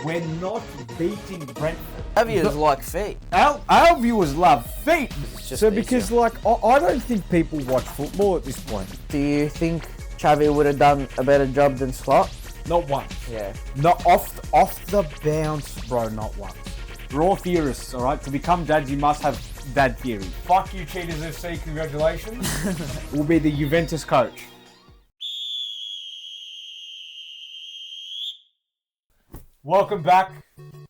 We're not beating Brentford. Our viewers like feet. Our viewers love feet. It's just So easier. because I don't think people watch football at this point. Do you think Xavi would have done a better job than Slot? Not once. Yeah. Not off the bounce, bro. Not once. Raw theorists, all right. To become dads, you must have dad theory. Fuck you, Cheaters FC. Congratulations. We'll be the Juventus coach. Welcome back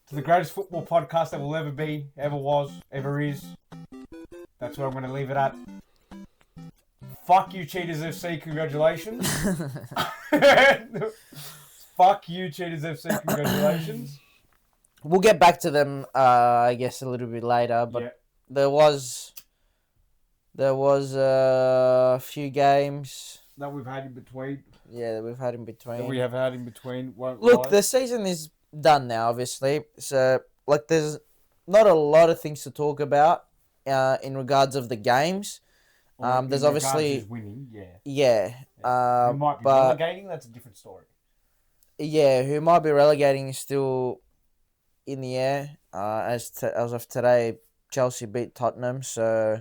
to the greatest football podcast that will ever be, ever was, ever is. That's where I'm going to leave it at. Fuck you, Cheaters FC. Congratulations. Fuck you, Cheaters FC. Congratulations. We'll get back to them, I guess, a little bit later. But Yeah. there was a few games. That we've had in between. Yeah, that we've had in between. That we have had in between. Won't Look, lie. the season is done now, obviously. So, there's not a lot of things to talk about in regards of the games. Or There's in obviously regards to winning, yeah. Yeah. Who might be but relegating? That's a different story. yeah, who might be relegating is still in the air. As of today, Chelsea beat Tottenham. So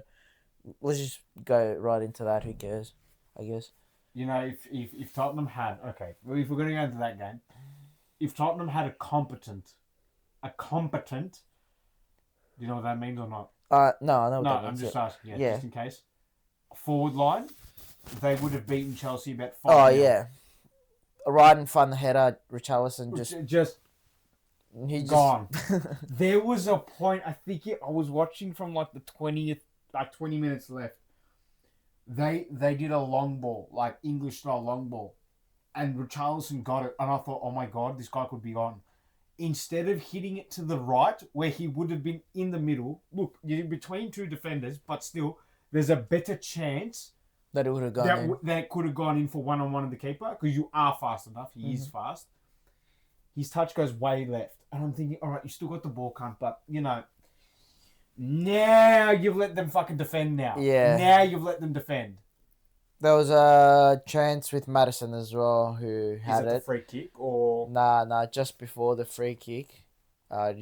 let's just go right into that. Who cares? I guess. You know, if Tottenham had... Okay, well, if we're going to go into that game. If Tottenham had a competent... Do you know what that means or not? No, I know what No, that I'm means. just Yeah. asking, Yeah. just in case. Forward line, they would have beaten Chelsea about 5-0. Oh yeah, right in front of the header, Richarlison Just he gone. There was a point, I think I was watching from the 20th, 20 minutes left. They did a long ball, English style long ball. And Richarlison got it. And I thought, oh my God, this guy could be on. Instead of hitting it to the right, where he would have been in the middle. Look, you're between two defenders, but still, there's a better chance that it would have gone in. that could have gone in for one-on-one of the keeper. Because you are fast enough. He is fast. His touch goes way left. And I'm thinking, all right, you still got the ball, cunt. But, now you've let them fucking defend now. Yeah. Now you've let them defend. There was a chance with Madison as well, who had Is it it. the free kick or... Nah, just before the free kick. I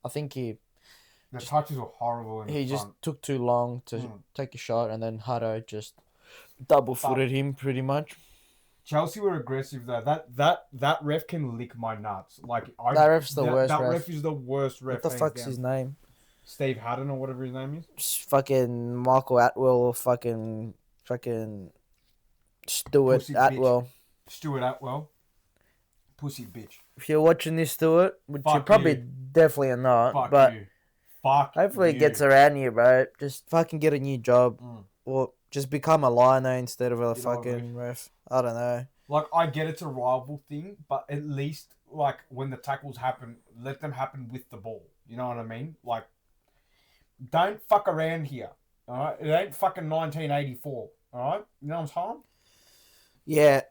think The touches were horrible in the he just front. took too long to take a shot, and then Hutto just double-footed him pretty much. Chelsea were aggressive though. That ref can lick my nuts. That ref's the worst That ref. ref is the worst ref. What the hands fuck's down. his name? Steve Haddon or whatever his name is. Just fucking Michael Atwell or fucking Stuart Pussy bitch. Atwell. Stuart Atwell. Pussy bitch. If you're watching this, Stuart, which you Fuck probably you. definitely are not, Fuck but you. Fuck hopefully you. it gets around you, bro. Just fucking get a new job. Mm. Or just become a liner instead of a You know fucking ref. I don't know. I get it's a rival thing, but at least, when the tackles happen, let them happen with the ball. You know what I mean? Don't fuck around here. Alright? It ain't fucking 1984. Alright? You know what I'm saying? Yeah.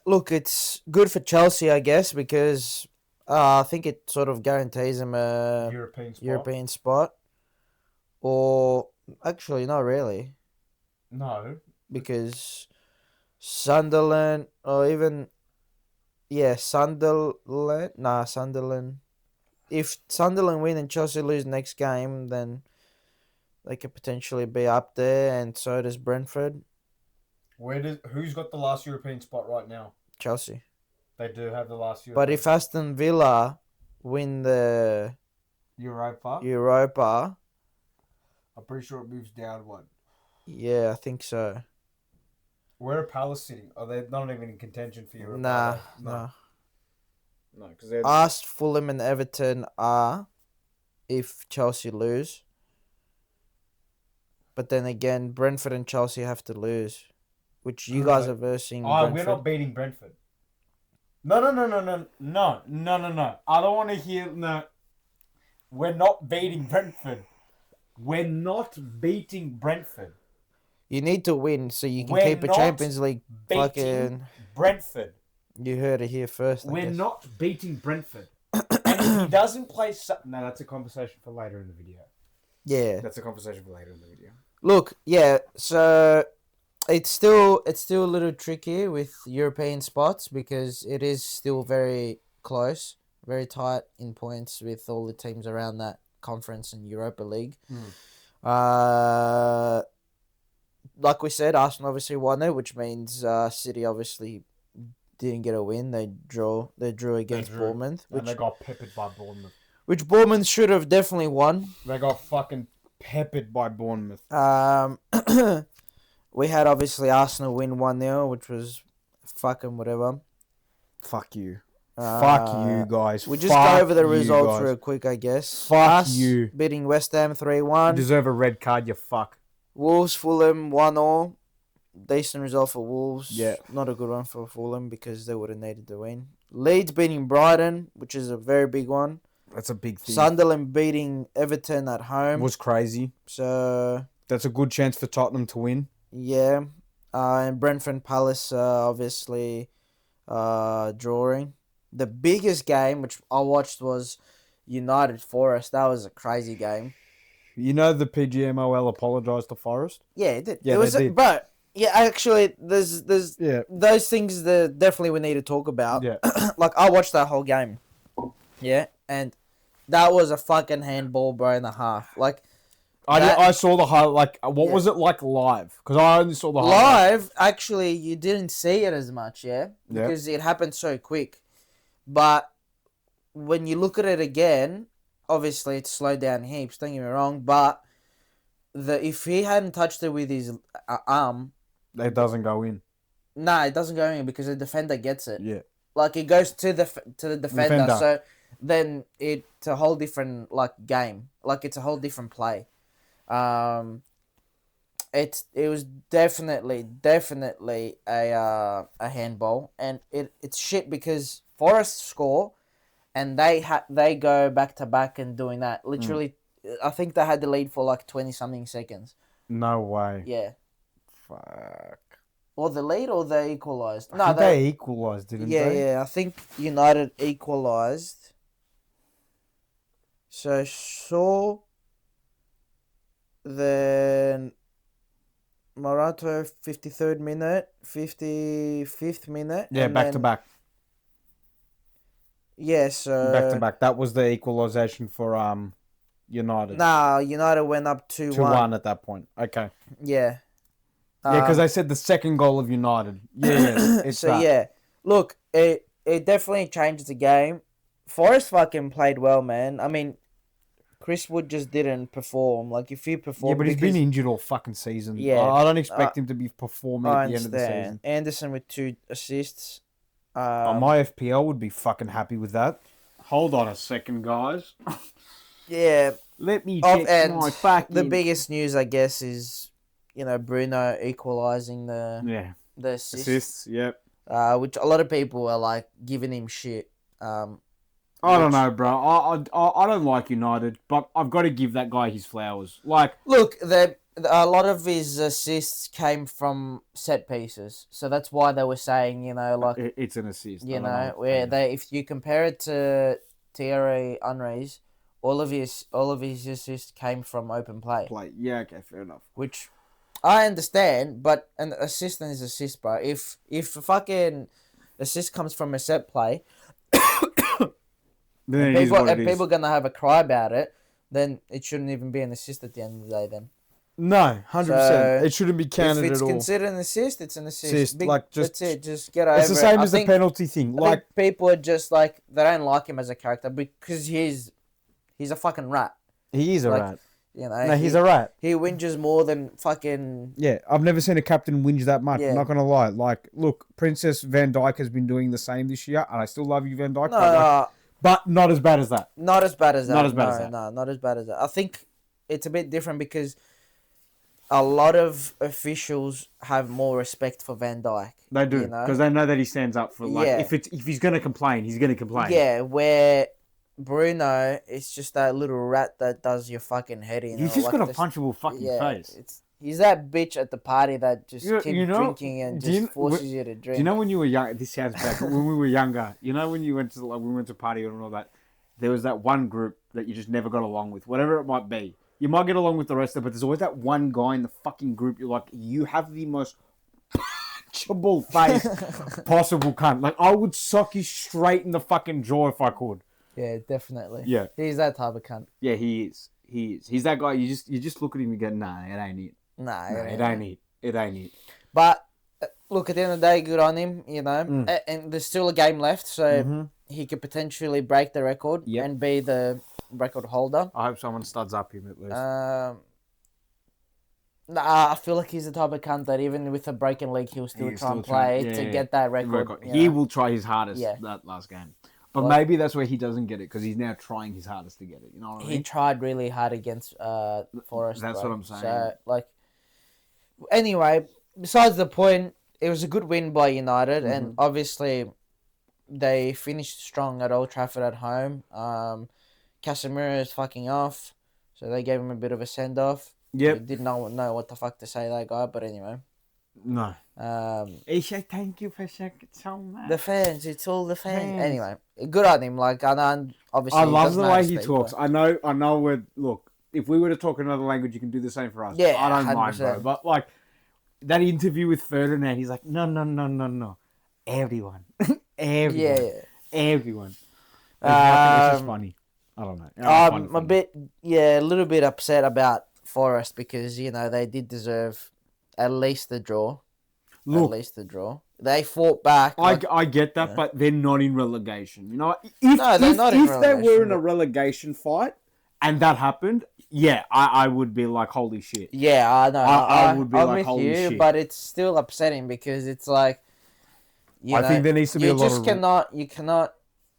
Look, it's good for Chelsea, I guess, because I think it sort of guarantees them a European spot. spot. Or, actually, not really. No. Because Sunderland, or even, Sunderland. If Sunderland win and Chelsea lose next game, then they could potentially be up there, and so does Brentford. Who's got the last European spot right now? Chelsea. They do have the last European. But if Aston Villa win the Europa, I'm pretty sure it moves down one. Yeah, I think so. Where are Palace sitting? Are they not even in contention for Europa? Nah. No, because they're... Us, Fulham and Everton are if Chelsea lose. But then again, Brentford and Chelsea have to lose, which you guys are versing Brentford. We're not beating Brentford. No. I don't want to hear... No. We're not beating Brentford. We're not beating Brentford. You need to win so you can We're keep a not Champions League beating fucking... Brentford. You heard it here first. We're not beating Brentford. And if he doesn't play... No, that's a conversation for later in the video. Yeah. That's a conversation for later in the video. Look, yeah, so it's still a little tricky with European spots because it is still very close, very tight in points with all the teams around that conference and Europa League. Like we said, Arsenal obviously won it, which means City obviously didn't get a win. They drew against Bournemouth, and they got peppered by Bournemouth. Which Bournemouth should have definitely won. They got fucking peppered by Bournemouth. We had obviously Arsenal win 1-0, which was fucking whatever. Fuck you. Fuck you guys. We just go over the results real quick, I guess. Fuck you. Beating West Ham 3-1. You deserve a red card, you fuck. Wolves, Fulham 1-0. Decent result for Wolves. Yeah. Not a good one for Fulham because they would have needed to win. Leeds beating Brighton, which is a very big one. That's a big thing. Sunderland beating Everton at home. Was crazy. So that's a good chance for Tottenham to win. Yeah. And Brentford Palace obviously drawing. The biggest game which I watched was United Forest. That was a crazy game. You know the PGMOL apologised to Forest? Yeah, it did. Yeah, it was they did. But yeah, actually there's those things that definitely we need to talk about. Yeah. Like I watched that whole game. Yeah, and that was a fucking handball, bro, and a half. Like I saw the highlight. Like, what was it like live? Because I only saw the highlight. Live, actually, you didn't see it as much, because it happened so quick. But when you look at it again, obviously it's slowed down heaps. Don't get me wrong, but if he hadn't touched it with his arm, it doesn't go in. Nah, it doesn't go in because the defender gets it. Yeah, like it goes to the defender. So then it's a whole different game. Like it's a whole different play. It was definitely a handball, and it's shit because Forest score, and they go back to back and doing that. Literally, I think they had the lead for 20-something seconds. No way. Yeah. Fuck. Or the lead, or they equalised. No, they equalised, didn't they? Yeah. I think United equalised. So Shaw. Then Morata 53rd minute, 55th minute. Yeah, back to back. Yeah, so back to back. That was the equalisation for United. Nah, United went up 2-1. 2-1 at that point. Okay. Yeah. Yeah, because I said the second goal of United. Yeah, it's so that. Yeah, look, it definitely changes the game. Forest fucking played well, man. I mean, Chris Wood just didn't perform. If he performed... Yeah, but he's been injured all fucking season. Yeah. I don't expect him to be performing at the end of the season. Anderson with 2 assists. My FPL would be fucking happy with that. Hold on a second, guys. Yeah. Let me check my fucking... The biggest news, I guess, is, Bruno equalising the assists. Yep. Which a lot of people are, giving him shit. I don't know, bro. I don't like United, but I've got to give that guy his flowers. Look, a lot of his assists came from set pieces, so that's why they were saying, it's an assist. If you compare it to Thierry Henry's, all of his assists came from open play. Yeah, okay, fair enough. Which I understand, but an assist is assist, bro. If a fucking assist comes from a set play. And people are going to have a cry about it, then it shouldn't even be an assist at the end of the day then. No, 100%. It shouldn't be counted at all. If it's considered an assist, it's an assist. That's it. Just get over it. It's the same as the penalty thing. I think people are just they don't like him as a character because he's a fucking rat. He is a rat. No, he's a rat. He whinges more than fucking... Yeah, I've never seen a captain whinge that much. Yeah. I'm not going to lie. Look, Princess Van Dijk has been doing the same this year, and I still love you, Van Dijk. But not as bad as that. Not as bad as that. Not as bad as that. No, not as bad as that. I think it's a bit different because a lot of officials have more respect for Van Dijk. They do, because they know that he stands up for, if he's going to complain, he's going to complain. Yeah, where Bruno is just that little rat that does your fucking head in. He's just got a punchable fucking face. He's that bitch at the party that just keeps drinking and just forces you to drink. Do you know when you were young? This sounds bad, but when we were younger, when you went to we went to party and all that, there was that one group that you just never got along with, whatever it might be. You might get along with the rest of it, but there's always that one guy in the fucking group. You're like, you have the most punchable face possible, cunt. I would sock you straight in the fucking jaw if I could. Yeah, definitely. Yeah. He's that type of cunt. Yeah, he is. He's that guy. You just look at him and go, nah, it ain't it. Nah, Nah, it ain't it. It ain't it. But look, at the end of the day, good on him. You know, and there's still a game left, so he could potentially break the record and be the record holder. I hope someone studs up him at least. Nah, I feel like he's the type of cunt that even with a broken leg, he'll still try and play to get that record. He will try his hardest that last game. But maybe that's where he doesn't get it because he's now trying his hardest to get it. You know what I mean? He tried really hard against Forest. That's what I'm saying. So, anyway, besides the point, it was a good win by United, and obviously they finished strong at Old Trafford at home. Casemiro is fucking off, so they gave him a bit of a send off. Yep. Didn't know what the fuck to say that guy, but anyway. No. He said thank you for saying so much. The fans, it's all the fans. Anyway, good on him. Obviously, I love the way he talks. But... I know. Look, if we were to talk another language, you can do the same for us. Yeah, I don't 100%. mind, bro. But that interview with Ferdinand, he's like, no, everyone, everyone. It's just funny. I don't know. I'm a little bit upset about Forest because they did deserve at least the draw. Look, at least the draw. They fought back. I get that, but they're not in relegation. They're not in relegation. If they were in a relegation fight and that happened, I would be like, holy shit. Yeah, I know. I would be I'm like, with holy you, shit. But it's still upsetting because it's like, I think there needs to be a lot of... You cannot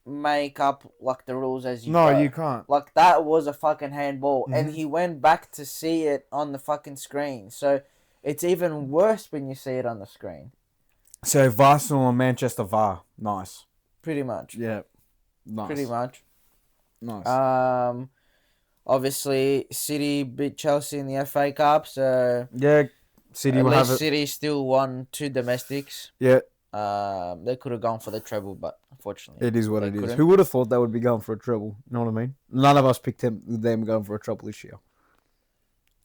make up the rules as you No, go. you can't. That was a fucking handball, and he went back to see it on the fucking screen. So it's even worse when you see it on the screen. So Arsenal and Manchester VAR, nice. Pretty much. Yeah, nice. Pretty much. Nice. Obviously City beat Chelsea in the FA Cup, so City will have it. City still won 2 domestics. Yeah. They could have gone for the treble, but unfortunately, it is what it is. Who would have thought they would be going for a treble? You know what I mean? None of us picked them going for a treble this year.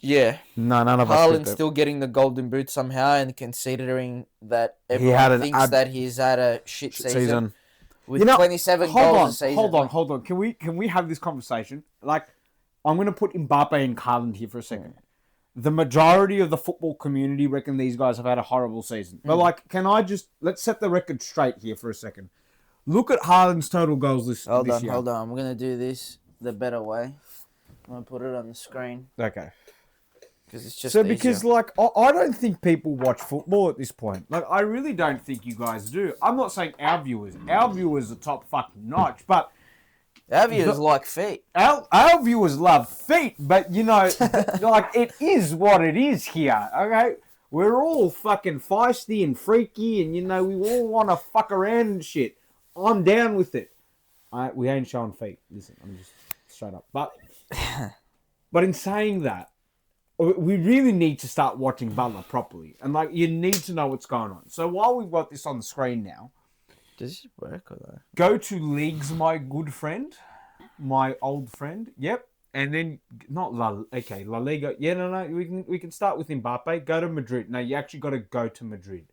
Yeah. No, none of us. Haaland's still getting the golden boot somehow, and considering that everyone thinks that he's had a shit season. With 27 goals a season. Hold on. Can we have this conversation? I'm going to put Mbappe and Haaland here for a second. The majority of the football community reckon these guys have had a horrible season. But let's set the record straight here for a second. Look at Haaland's total goals this year. Hold on. I'm going to do this the better way. I'm going to put it on the screen. Okay. Because it's just because I don't think people watch football at this point. I really don't think you guys do. I'm not saying our viewers. Our viewers are top fucking notch, but our viewers like feet. Our viewers love feet, but it is what it is here. Okay, we're all fucking feisty and freaky, and we all want to fuck around and shit. I'm down with it. We ain't showing feet. Listen, I'm just straight up. But in saying that, we really need to start watching Butler properly. And, you need to know what's going on. So while we've got this on the screen now... Does this work or no? Go to Leagues, my good friend. My old friend. Yep. And then... La Liga. Yeah, no. We can start with Mbappe. Go to Madrid. No, you actually got to go to Madrid.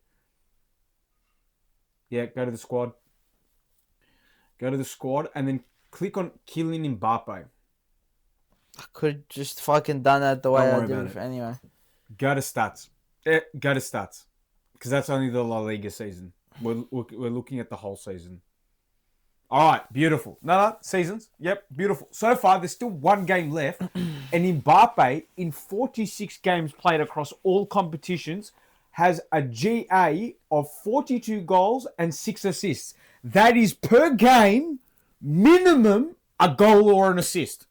Yeah, go to the squad. Go to the squad. And then click on Kylian Mbappe. I could just fucking done that the way I did it. Anyway. Go to stats. Go to stats. Because that's only the La Liga season. We're looking at the whole season. All right, beautiful. No, seasons. Yep, beautiful. So far, there's still 1 game left. And Mbappe, in 46 games played across all competitions, has a GA of 42 goals and 6 assists. That is per game, minimum, a goal or an assist.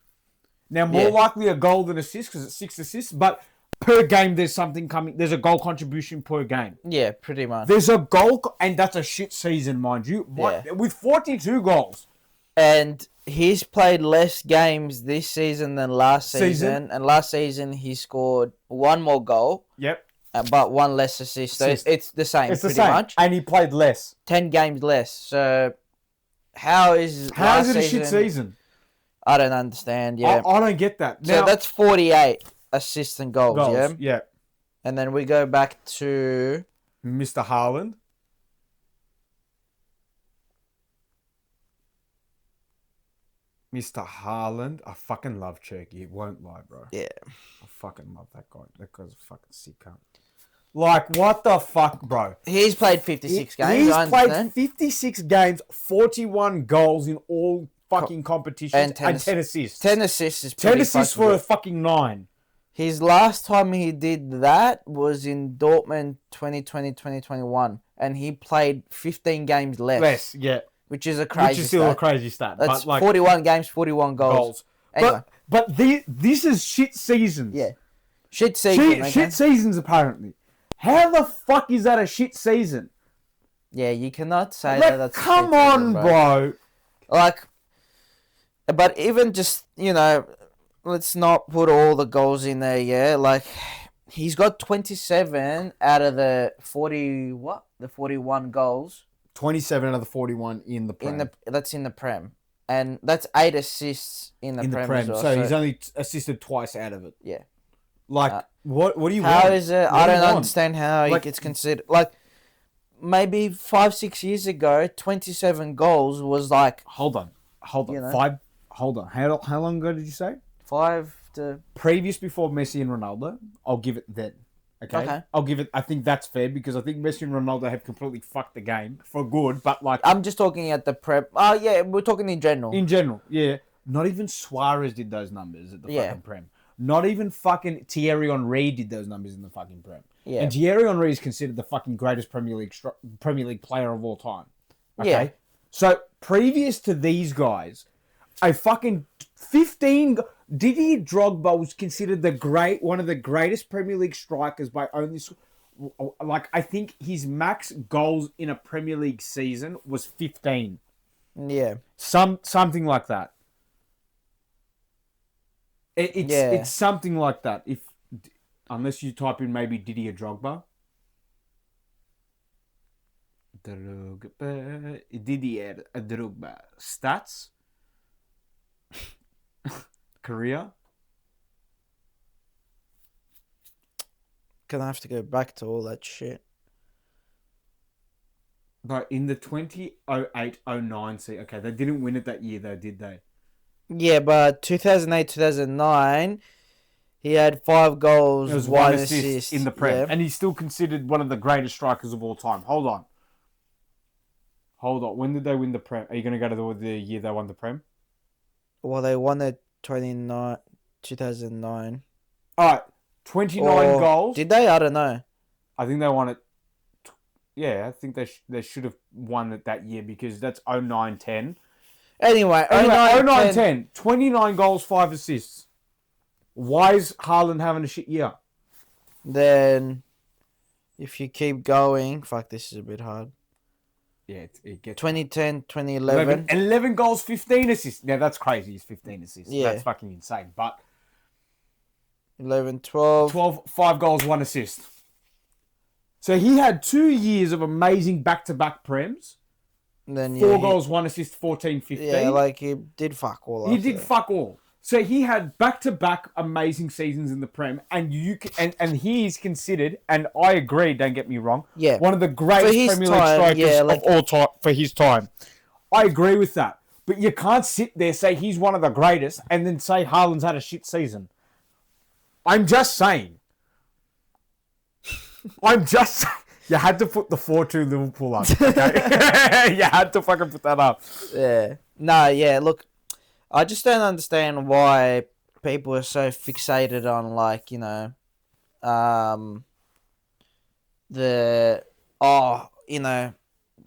Now, more likely a goal than assist because it's 6 assists, but per game there's something coming. There's a goal contribution per game. Yeah, pretty much. There's a goal, and that's a shit season, mind you, with 42 goals. And he's played less games this season than last season. And last season he scored 1 more goal. Yep. But 1 less assist. So it's the same, pretty much. And he played less. 10 games less. So how is it a shit season? I don't understand, yeah. I don't get that. So that's 48 assists and goals, yeah? And then we go back to... Mr. Haaland. Mr. Haaland. I fucking love Turkey. It won't lie, bro. Yeah. I fucking love that guy. That guy's a fucking sick cunt. Like, what the fuck, bro? He's played 56 games. He's I played understand. 56 games, 41 goals in all fucking competitions, and 10 assists. 10 assists is 10 pretty assists fucking for a good. fucking 9. His last time he did that was in Dortmund 2020-2021, and he played 15 games less. Yeah. Which is a crazy Which is still stat. a crazy stat. That's but like 41 games, 41 goals. Anyway. But this is shit seasons. Yeah. Shit season. Shit seasons, apparently. How the fuck is that a shit season? Yeah, you cannot say Like, that's come a shit on, season, bro. Like, but even just, let's not put all the goals in there, yeah? Like, he's got 27 out of the 41 goals. 27 out of the 41 in the Prem. That's in the Prem. And that's 8 assists in the Prem as well. So he's only assisted twice out of it. Yeah. Like, what do you want? How is it? I don't understand how he gets considered. Like, maybe 5-6 years ago, 27 goals was like... Hold on. Hold on. How long ago did you say? 5 to... Previous before Messi and Ronaldo, I'll give it then. Okay. I'll give it... I think that's fair because I think Messi and Ronaldo have completely fucked the game for good, but like... I'm just talking at the Prem. Oh, yeah, we're talking in general. In general, yeah. Not even Suarez did those numbers at the fucking Prem. Not even fucking Thierry Henry did those numbers in the fucking Prem. Yeah. And Thierry Henry is considered the fucking greatest Premier League player of all time. Okay? Yeah. So, previous to these guys, a fucking 15... Didier Drogba was considered one of the greatest Premier League strikers by only... Like, I think his max goals in a Premier League season was 15. Yeah. Something like that. It's something like that. Unless you type in maybe Didier Drogba. Didier Drogba stats. Career. Gonna have to go back to all that shit. But in the 2008-09 season, okay, they didn't win it that year though, did they? Yeah, but 2008-2009, he had 5 goals, It was 1 assist in the Prem. Yeah. And he's still considered one of the greatest strikers of all time. Hold on. When did they win the Prem? Are you going to go to the year they won the Prem? Well, they won it 2009. All right. 29 goals. Did they? I don't know. I think they won it. Yeah, I think they should have won it that year because that's 09-10. Anyway, 09-10. 29 goals, 5 assists. Why is Haaland having a shit year? Then, if you keep going... Fuck, this is a bit hard. Yeah, it gets... 2010, 2011. 11 goals, 15 assists. Now, that's crazy. He's 15 assists. Yeah. That's fucking insane. But... 11, 12... 5 goals, 1 assist. So he had 2 years of amazing back-to-back Prems. Then 4 goals, 1 assist, 14, 15. Yeah, like he did fuck all. He did fuck all. So he had back-to-back amazing seasons in the Prem, and he is considered, and I agree, don't get me wrong, one of the greatest Premier League strikers of all time for his time. I agree with that. But you can't sit there, say he's one of the greatest, and then say Haaland's had a shit season. I'm just saying. You had to put the 4-2 Liverpool up, okay? You had to fucking put that up. Yeah. No, yeah, look, I just don't understand why people are so fixated on, like,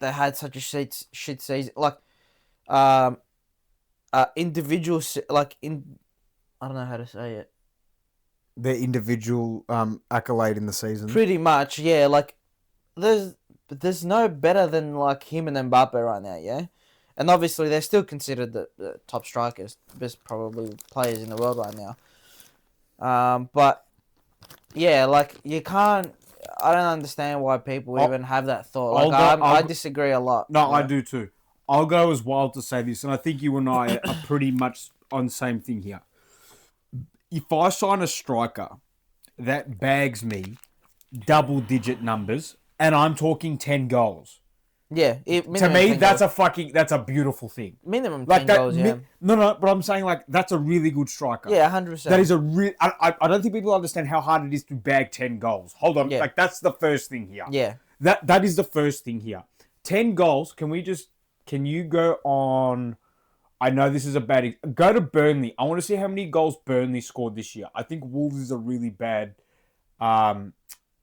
they had such a shit season. Like, individual, I don't know how to say it. Their individual accolade in the season. Pretty much, yeah. Like, there's no better than, like, him and Mbappe right now, yeah? And obviously, they're still considered the top strikers, best probably players in the world right now. But, yeah, like, you can't... I don't understand why people even have that thought. Like, I disagree a lot. No, I do too. I'll go as wild to say this, and I think you and I are pretty much on the same thing here. If I sign a striker that bags me double-digit numbers, and I'm talking 10 goals, Yeah, To minimum me, 10 that's goals. that's a beautiful thing. Minimum Like 10 that. goals, yeah. No, but I'm saying like that's a really good striker. Yeah, 100%. That is a real. I don't think people understand how hard it is to bag 10 goals. Hold on, Yeah. like that's the first thing here. Yeah. That is the first thing here. 10 goals. Can you go on? I know this is a bad. Go to Burnley. I want to see how many goals Burnley scored this year. I think Wolves is a really bad.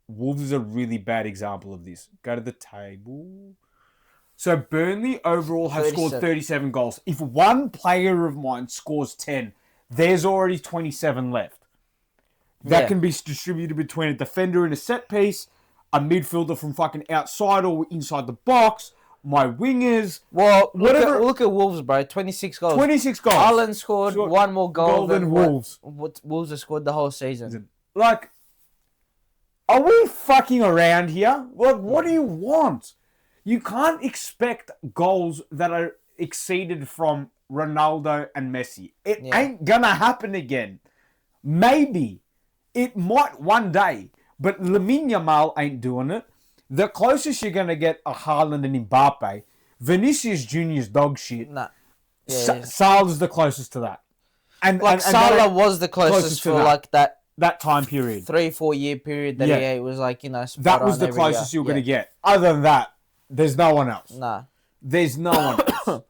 Wolves is a really bad example of this. Go to the table. So Burnley overall have scored 37 goals. If one player of mine scores 10, there's already 27 left. That can be distributed between a defender in a set piece, a midfielder from fucking outside or inside the box, my wingers. Well, whatever. Look at Wolves, bro. 26 goals. 26 goals. Ireland scored one more goal than Wolves. What Wolves have scored the whole season. Like, are we fucking around here? Like, what do you want? You can't expect goals that are exceeded from Ronaldo and Messi. It ain't gonna happen again. Maybe. It might one day. But Lamine Yamal ain't doing it. The closest you're gonna get are Haaland and Mbappe. Vinicius Junior's dog shit. Nah. Salah's the closest to that. And Salah was the closest for that time period. 3-4 year period that he was like, that was the closest you were going to get. Other than that, there's no one else. Nah. There's no one else.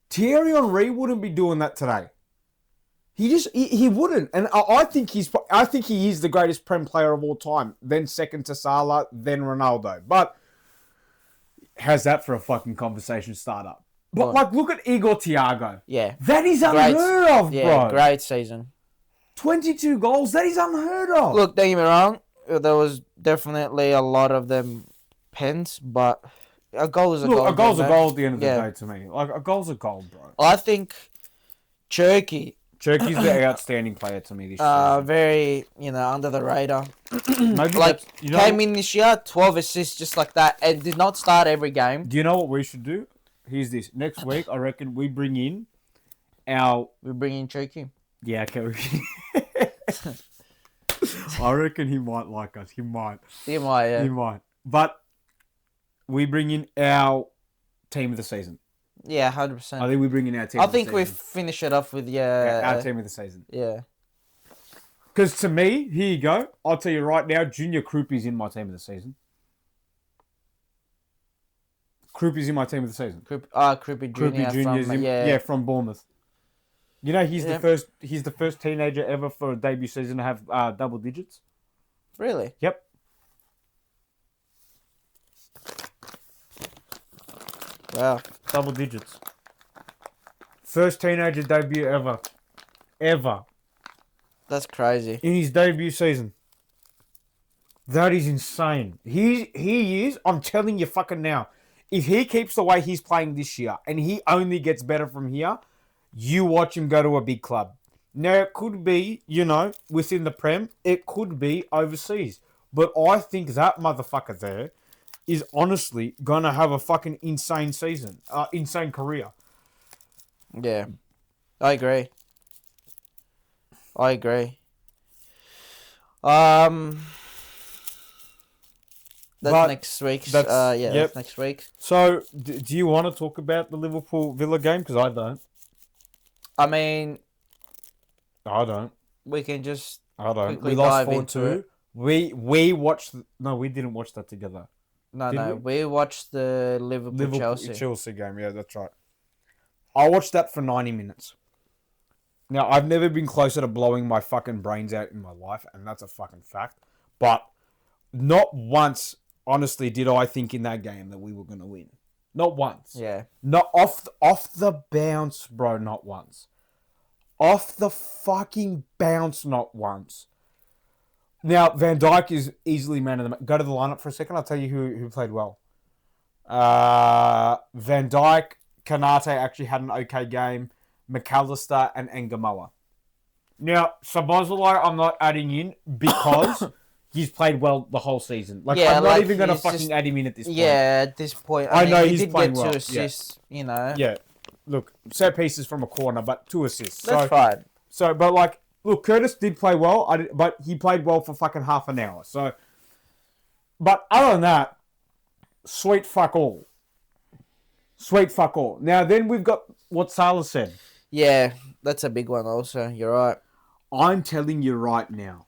Thierry Henry wouldn't be doing that today. He wouldn't. And I think he is the greatest Prem player of all time. Then second to Salah, then Ronaldo. But how's that for a fucking conversation starter? But look at Igor Thiago. Yeah. That is unheard of, bro. Yeah, great season. 22 goals, that is unheard of. Look, don't get me wrong, there was definitely a lot of them pens, but a goal is a goal. A goal's a goal at the end of the day to me. Like, a goal's a goal, bro. I think Cherky's the outstanding player to me this year. Very, under the radar. Maybe came in this year, 12 assists just like that, and did not start every game. Do you know what we should do? Here's this. Next week, I reckon we bring in Cherky. Yeah, okay. I reckon he might like us. He might. He might, yeah. He might. But we bring in our team of the season. Yeah, 100%. I think we bring in our team I of the season. think we finish it off with, our team of the season. Yeah. Because to me, here you go. I'll tell you right now, Junior Krupi's in my team of the season. Krupi's in my team of the season. Krupi Junior from Bournemouth. You know, he's the first teenager ever for a debut season to have double digits. Really? Yep. Wow. Double digits. First teenager debut ever. Ever. That's crazy. In his debut season. That is insane. He is, I'm telling you fucking now, if he keeps the way he's playing this year and he only gets better from here, you watch him go to a big club. Now, it could be, within the Prem. It could be overseas. But I think that motherfucker there is honestly going to have a fucking insane season. Insane career. Yeah. I agree. That's next week. That's next week. So, do you want to talk about the Liverpool Villa game? Because I don't. I mean, I don't. We can just. I don't. We lost 4-2. We watched. No, we didn't watch that together. No. We watched the Liverpool Chelsea game. Yeah, that's right. I watched that for 90 minutes. Now, I've never been closer to blowing my fucking brains out in my life, and that's a fucking fact. But not once, honestly, did I think in that game that we were going to win. Not once. Yeah. Not off the bounce, bro, not once. Off the fucking bounce, not once. Now, Van Dijk is easily man of the match. Go to the lineup for a second. I'll tell you who played well. Van Dijk, Kanate actually had an okay game. McAllister and Engamoa. Now, Szoboszlai I'm not adding in because he's played well the whole season. I'm not even going to fucking add him in at this point. Yeah, at this point. I know he he's did playing get well. 2 assists, Yeah. Look, set pieces from a corner, but 2 assists. That's fine. So, but look, Curtis did play well, but he played well for fucking half an hour. So, but other than that, sweet fuck all. Sweet fuck all. Now then we've got what Salah said. Yeah, that's a big one also. You're right. I'm telling you right now,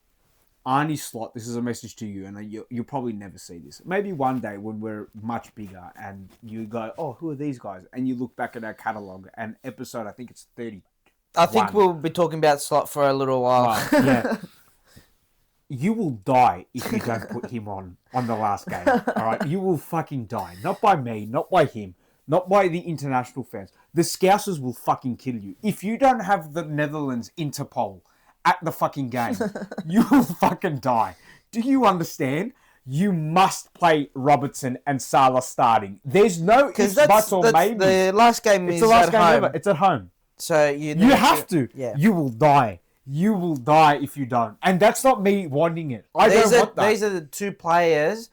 Arnie Slot, this is a message to you, and you'll probably never see this. Maybe one day when we're much bigger and you go, oh, who are these guys? And you look back at our catalogue and episode, I think it's 30. I think we'll be talking about Slot for a little while. Yeah. You will die if you don't put him on the last game. All right? You will fucking die. Not by me, not by him, not by the international fans. The Scousers will fucking kill you. If you don't have the Netherlands Interpol at the fucking game, you will fucking die. Do you understand? You must play Robertson and Salah starting. There's no ifs, buts, or maybe. The last game is the last at game home. ever. It's at home. So you have to. Yeah. You will die. You will die if you don't. And that's not me wanting it. I don't want that. These are the two players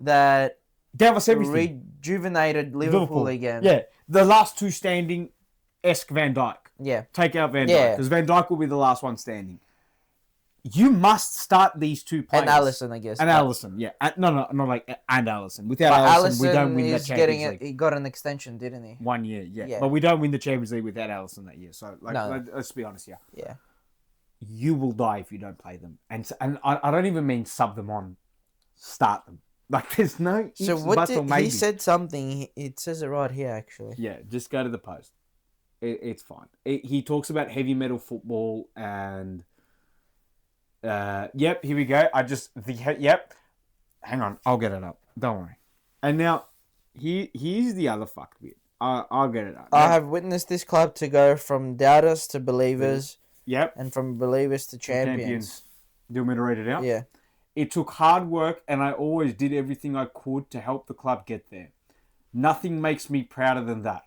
that gave us everything. Rejuvenated Liverpool again. Yeah. The last two standing, Van Dijk. Yeah. Take out Van Dijk. Because Van Dijk will be the last one standing. You must start these two players. And Alisson, I guess. And Alisson, yeah. No, not like and Alisson. Without Alisson, we don't win the Champions League. He got an extension, didn't he? 1 year, yeah. But we don't win the Champions League without Alisson that year. So, let's be honest here. Yeah. You will die if you don't play them. And I don't even mean sub them on. Start them. Like, there's no ifs, buts, or maybe. He said something. It says it right here, actually. Yeah, just go to the post. It's fine. He talks about heavy metal football and... yep, here we go. Yep. Hang on, I'll get it up. Don't worry. And now, here's the other fuck bit. I'll get it up. I have witnessed this club to go from doubters to believers. Yep. And from believers to champions. Do you want me to read it out? Yeah. It took hard work, and I always did everything I could to help the club get there. Nothing makes me prouder than that.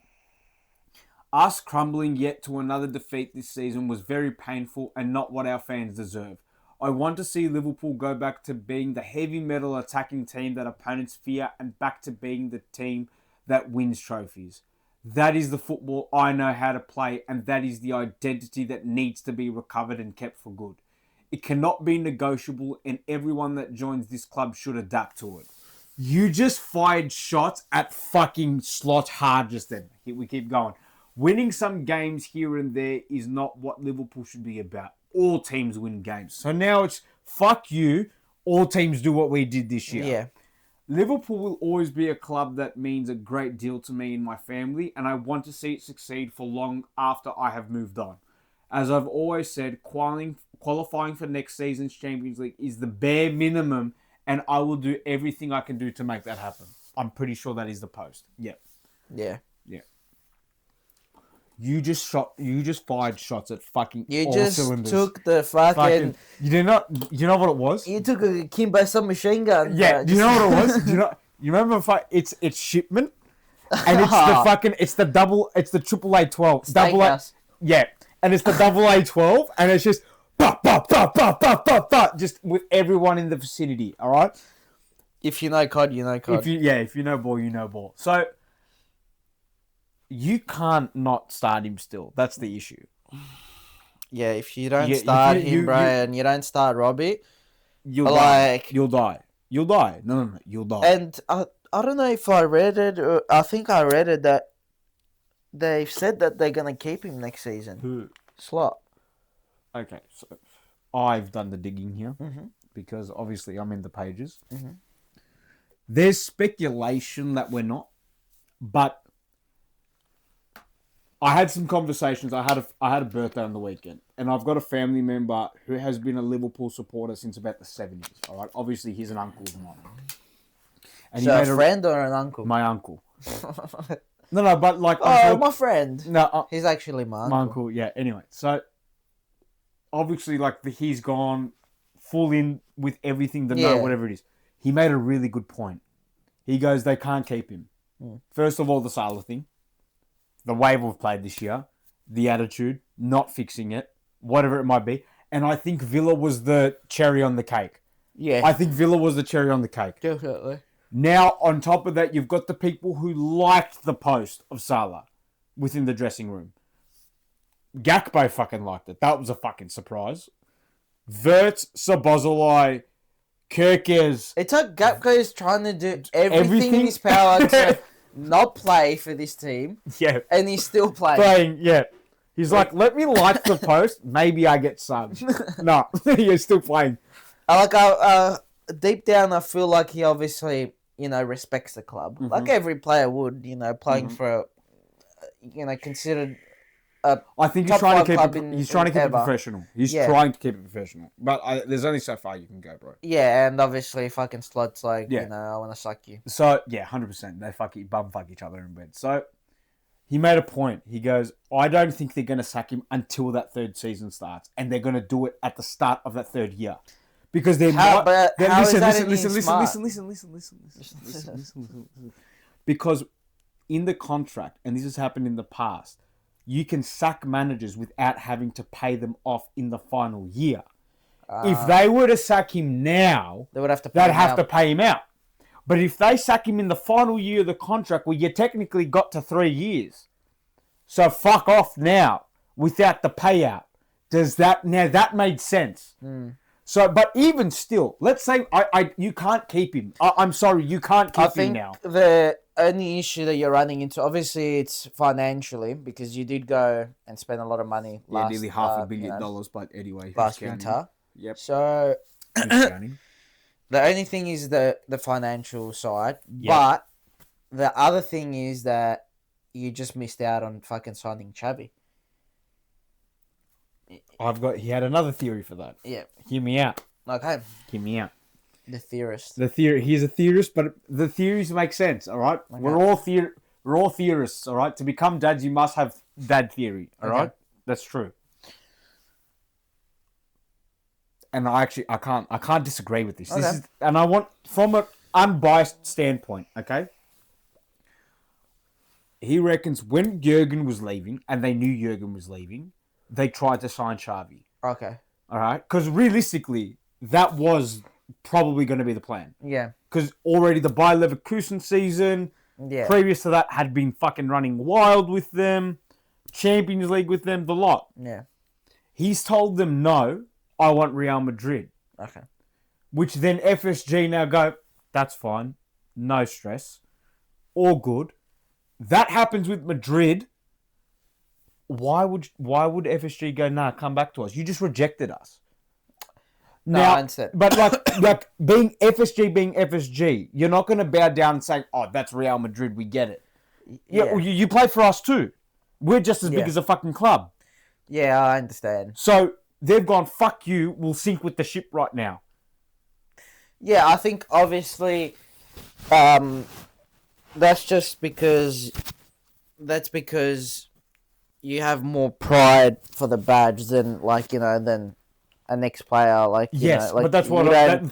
Us crumbling yet to another defeat this season was very painful and not what our fans deserve. I want to see Liverpool go back to being the heavy metal attacking team that opponents fear and back to being the team that wins trophies. That is the football I know how to play, and that is the identity that needs to be recovered and kept for good. It cannot be negotiable, and everyone that joins this club should adapt to it. You just fired shots at fucking Slot hard just then. We keep going. Winning some games here and there is not what Liverpool should be about. All teams win games. So now it's fuck you. All teams do what we did this year. Yeah. Liverpool will always be a club that means a great deal to me and my family, and I want to see it succeed for long after I have moved on. As I've always said, qualifying for next season's Champions League is the bare minimum, and I will do everything I can do to make that happen. I'm pretty sure that is the post. Yep. Yeah. Yeah. You just fired shots at fucking You all just cylinders. took the fucking... You know what it was? You took a Kimbo submachine gun. Yeah, do you know what it was? You remember it's shipment? And it's the triple A12. Double A, yeah. And it's the double A12, and it's just just with everyone in the vicinity, alright? If you know COD, you know COD. If you know ball, you know ball. So you can't not start him still. That's the issue. Yeah, if you don't start him, bro, and you don't start Robbie, you'll die. You'll die. No, you'll die. And I don't know if I read it, or I think I read it that they've said that they're going to keep him next season. Who? Slot. Okay, so I've done the digging here because obviously I'm in the pages. Mm-hmm. There's speculation that we're not, but I had some conversations. I had a birthday on the weekend, and I've got a family member who has been a Liverpool supporter since about the 70s. All right, obviously he's an uncle of mine. And so a friend or an uncle? My uncle. No, but like... my friend. No, he's actually my uncle. My uncle, yeah. Anyway, so obviously, like he's gone full in with everything, whatever it is. He made a really good point. He goes, they can't keep him. First of all, the Salah thing. The way we've played this year, the attitude, not fixing it, whatever it might be. And I think Villa was the cherry on the cake. Yeah. I think Villa was the cherry on the cake. Definitely. Now, on top of that, you've got the people who liked the post of Salah within the dressing room. Gakpo fucking liked it. That was a fucking surprise. Wirtz, Szoboszlai, Kerkez. It's like Gakpo is trying to do everything in his power to not play for this team, Yeah. and he's still playing. Playing, yeah. He's like, let me light the post. Maybe I get subbed. No, you're still playing. Deep down, I feel like he obviously, respects the club. Mhm. Like every player would, playing Mhm. for, considered I think top five club he's trying to keep it ever. professional. He's Yeah. trying to keep it professional. But there's only so far you can go, bro. Yeah, and obviously fucking sluts like, Yeah. I want to suck you. So, yeah, 100%. They bum fuck each other in bed. So, he made a point. He goes, I don't think they're going to sack him until that third season starts. And they're going to do it at the start of that third year. Because they're listen. Because in the contract, and this has happened in the past, you can sack managers without having to pay them off in the final year. If they were to sack him now, they would have to to pay him out. But if they sack him in the final year of the contract, well, you technically got to 3 years. So fuck off now without the payout. That made sense. So, but even still, let's say you can't keep him. I'm sorry, you can't keep him now. The only issue that you're running into, obviously, it's financially because you did go and spend a lot of money last. Nearly $500 million, but anyway, last winter. Yep. So the only thing is the financial side, but the other thing is that you just missed out on fucking signing Xavi. He had another theory for that. Yeah. Hear me out. Okay. Hear me out. The theorist. He's a theorist, but the theories make sense, all right? Okay. We're all theorists, all right? To become dads, you must have dad theory, all right? That's true. And I can't disagree with this. Okay. And I want, from an unbiased standpoint, okay? He reckons when Jurgen was leaving, and they knew Jurgen was leaving, they tried to sign Xavi. Okay. All right? Because realistically, that was probably going to be the plan. Yeah. Because already the Bayer Leverkusen season, previous to that, had been fucking running wild with them, Champions League with them, the lot. Yeah. He's told them, no, I want Real Madrid. Okay. Which then FSG now go, that's fine, no stress, all good. That happens with Madrid. Why would FSG go, nah, come back to us? You just rejected us. No, I understand. But like being FSG, you're not going to bow down and say, oh, that's Real Madrid, we get it. Yeah. You play for us too. We're just as big as a fucking club. Yeah, I understand. So they've gone, fuck you, we'll sink with the ship right now. Yeah, I think obviously that's just because you have more pride for the badge than than a next player. But that's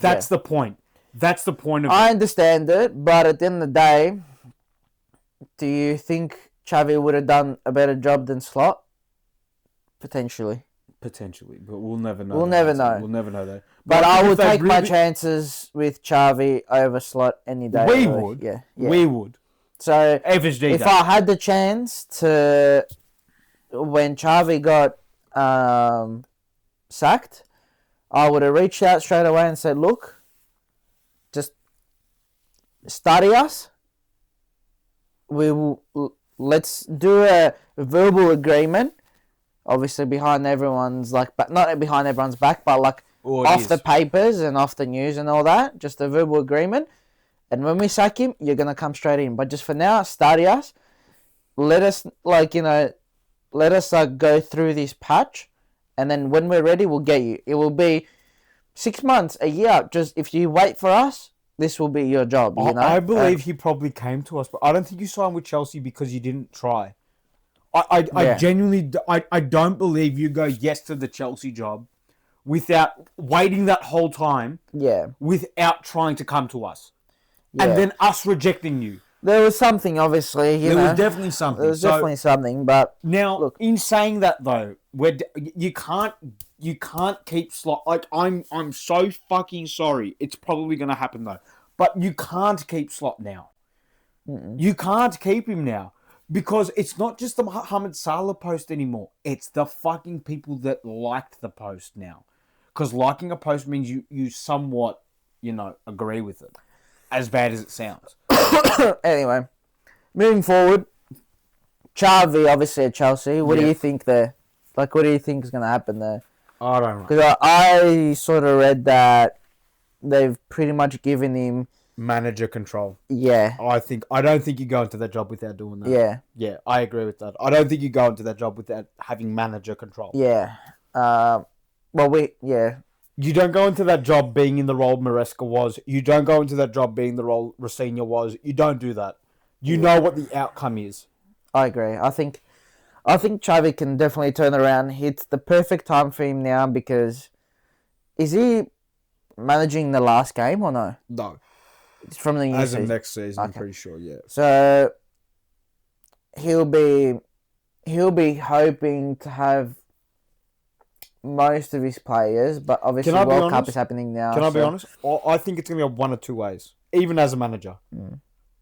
that's the point. That's the point of I understand it, but at the end of the day, do you think Xavi would have done a better job than Slot? Potentially, but we'll never know. We'll never know that. But I would take my chances with Xavi over Slot any day. We would. Yeah. We would. So FSG if I had the chance to, when Xavi got sacked, I would have reached out straight away and said, look, just study us. Let's do a verbal agreement. Obviously behind everyone's not behind everyone's back, but off the papers and off the news and all that. Just a verbal agreement. And when we sack him, you're gonna come straight in. But just for now, study us. Let us go through this patch, and then when we're ready, we'll get you. It will be 6 months, a year. Just if you wait for us, this will be your job. I believe he probably came to us, but I don't think you signed with Chelsea because you didn't try. I genuinely I don't believe you go yes to the Chelsea job without waiting that whole time. Yeah. Without trying to come to us. Yeah. And then us rejecting you. There was something, obviously. There was definitely something. There was definitely something, but now, look, in saying that though, you can't keep Slot. I'm so fucking sorry. It's probably gonna happen though, but you can't keep Slot now. Mm-mm. You can't keep him now because it's not just the Mohamed Salah post anymore. It's the fucking people that liked the post now, because liking a post means you somewhat agree with it. As bad as it sounds. Anyway, moving forward, Xavi obviously at Chelsea. What do Yeah. you think there? Like, what do you think is going to happen there? I don't know. Because I sort of read that they've pretty much given him, Manager control. yeah, I don't think you go into that job without doing that. yeah, Yeah, I agree with that. I don't think you go into that job without having manager control. yeah. Yeah, You don't go into that job being in the role Maresca was. You don't go into that job being the role Rosenior was. You don't do that. You know what the outcome is. I agree. I think Xavi can definitely turn around. It's the perfect time for him now because is he managing the last game or no? No. It's from the new As of season. next season, I'm Okay. pretty sure, yeah. So he'll be hoping to have most of his players, but obviously Can I be World Cup honest? is happening now. Can I be so- honest? I think it's going to be one of two ways. Even as a manager.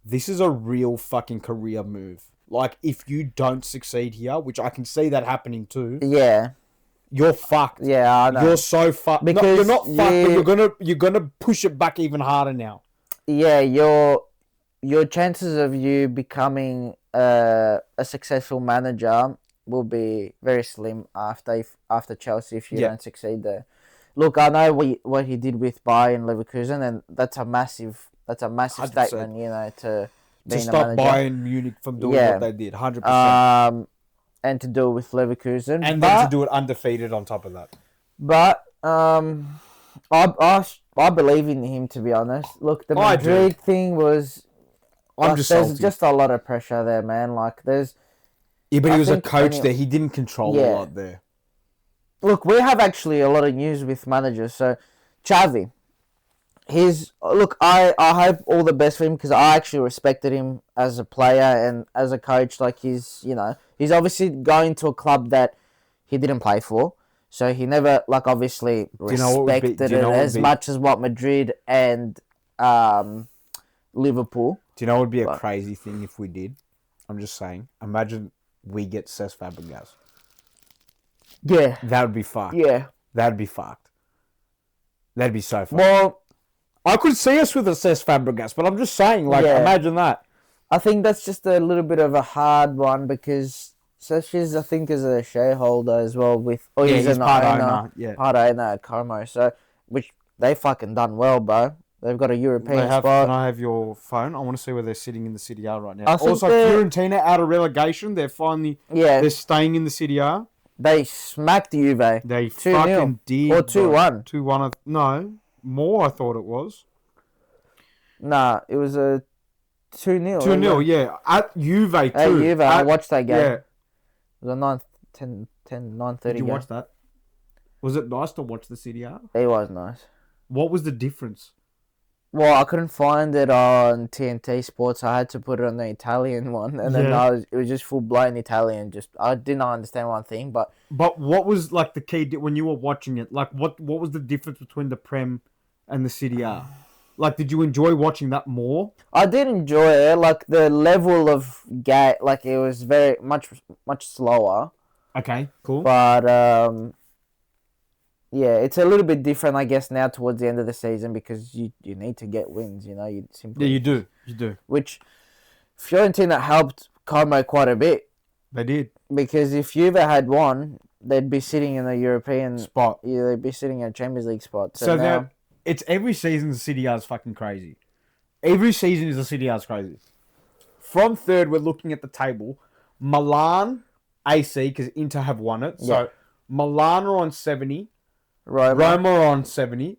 This is a real fucking career move. Like, if you don't succeed here, which I can see that happening too, Yeah, you're fucked. yeah, I know. You're so fucked. No, Because you're not fucked, but you're gonna push it back even harder now. Yeah, your chances of you becoming a successful manager will be very slim after Chelsea if you Yeah. don't succeed there. Look, I know what he did with Bayern Leverkusen, and that's a massive 100%. statement, to To being a stop manager. Bayern Munich from doing Yeah. what they did, 100%. And to do it with Leverkusen, And but, then to do it undefeated on top of that. But I believe in him, to be honest. Look, the I do. Madrid thing was. I'm just there's salty. just a lot of pressure there, man. Like, there's. Yeah, but I he was a think coach any- there. He didn't control a Yeah. lot there. Look, we have actually a lot of news with managers. So, Xavi, I hope all the best for him because I actually respected him as a player and as a coach. Like, he's obviously going to a club that he didn't play for. So he never, obviously you know what would be- respected do you know it what would as be- much as what Madrid and Liverpool. Do you know what would be a What? crazy thing if we did? I'm just saying. Imagine we get Cesc Fabregas. Yeah. That would be fucked. Yeah. That'd be fucked. That'd be so fucked. Well, I could see us with a Cesc Fabregas, but I'm just saying, Yeah. imagine that. I think that's just a little bit of a hard one because Sessions, I think, is a shareholder as well he's he's an part owner. owner, yeah. Part owner at Como. So, which they fucking done well, bro. They've got a European spot. Can I have your phone? I want to see where they're sitting in the City A right now. I think Also, Fiorentina out of relegation. They're Yeah, staying in the City A. they smacked Juve. They 2-0. fucking did. Or 2-1. 2-1. No, more I thought it was. Nah, it was a 2-0. 2-0, yeah. At Juve, too. At Juve, I watched that game. Yeah. It was a 9:30 Did you game. watch that? Was it nice to watch the City A? It was nice. What was the difference? Well, I couldn't find it on TNT Sports. I had to put it on the Italian one, and then Yeah. it was just full blown Italian. I did not understand one thing, but But what was the key when you were watching it? What was the difference between the Prem and the City A? Did you enjoy watching that more? I did enjoy it. Like the level of it was very much slower. Okay, cool. But yeah, it's a little bit different, I guess, now towards the end of the season because you need to get wins. You simply Yeah, you do. which Fiorentina helped Como quite a bit They did. because if Juve had won, they'd be sitting in a European Spot. Yeah, they'd be sitting in a Champions League spot. So now, now, it's every season the City A is fucking crazy. Every season is the City A is crazy. From third, we're looking at the table. Milan, AC, because Inter have won it. So Yeah. Milan are on 70. Roma. Roma are on 70.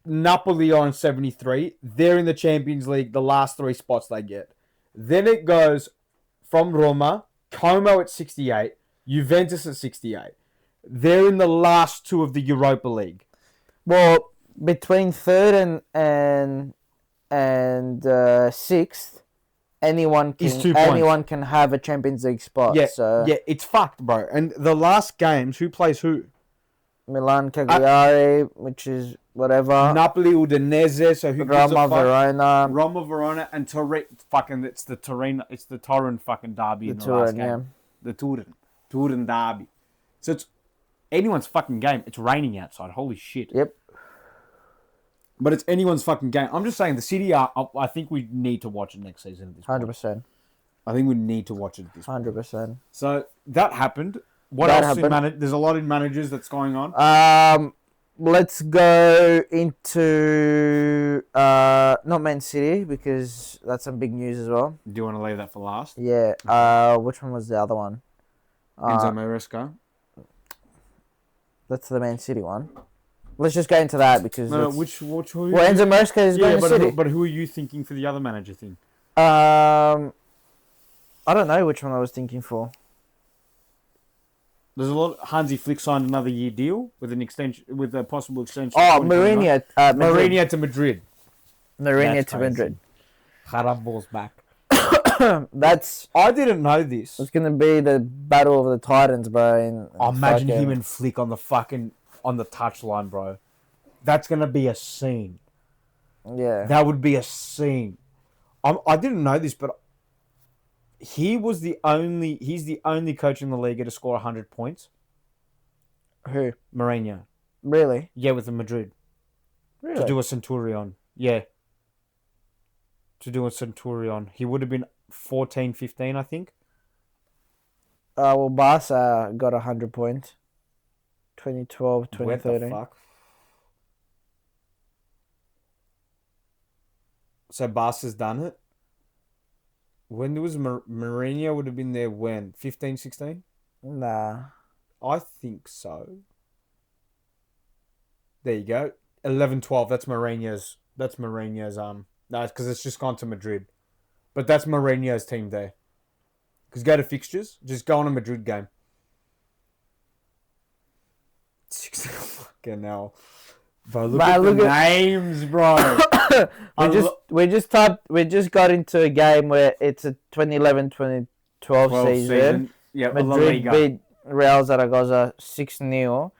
Napoli are on 73. They're in the Champions League, the last three spots they get. Then it goes from Roma, Como at 68, Juventus at 68. They're in the last two of the Europa League. Well, between third and sixth, anyone Is can 2 points. anyone can have a Champions League spot. Yeah, So yeah, it's fucked, bro. And the last games, who plays who? Milan, Cagliari, which is whatever. Napoli, Udinese, so who gives a Roma, fuck? Verona. Roma, Verona, and Turin. Fucking, it's the Turin fucking derby in the Turin, last game. yeah. The Turin derby. So it's anyone's fucking game. It's raining outside. Holy shit. Yep. But it's anyone's fucking game. I'm just saying the City are. I think we need to watch it next season at this point. 100%. I think we need to watch it this point. 100%. So that happened. What That else happened. There's a lot in managers that's going on. Let's go into not Man City because that's some big news as well. Do you want to leave that for last? Yeah. Which one was the other one? Enzo Maresca. That's the Man City one. Let's just go into that because No, which well, Enzo Maresca is going to City. But who are you thinking for the other manager thing? I don't know which one I was thinking for. There's a lot. Hansi Flick signed another year deal with an extension, with a possible extension. Oh, Mourinho. Mourinho to Madrid. Mourinho to Madrid. Caramball's back. I didn't know this. It's gonna be the battle of the Titans, bro. Imagine him and Flick on the touchline, bro. That's gonna be a scene. Yeah. That would be a scene. I didn't know this, but he's the only coach in the league to score 100 points. Who? Mourinho. Really? Yeah, with the Madrid. Really? To do a Centurion. Yeah. To do a Centurion. He would have been 14, 15, I think. Well, Barca got 100 points. 2012, 2013. What the fuck? So Barca's done it? When there was Mourinho would have been there when? 15, 16? Nah. I think so. There you go. 11, 12. That's Mourinho's. No, it's because it's just gone to Madrid. But that's Mourinho's team there. Because go to fixtures. Just go on a Madrid game. 16. Fucking hell. Bro, look at the names, bro. we just got into a game where it's a 2011-2012 season. Yeah, Madrid beat Real Zaragoza 6-0.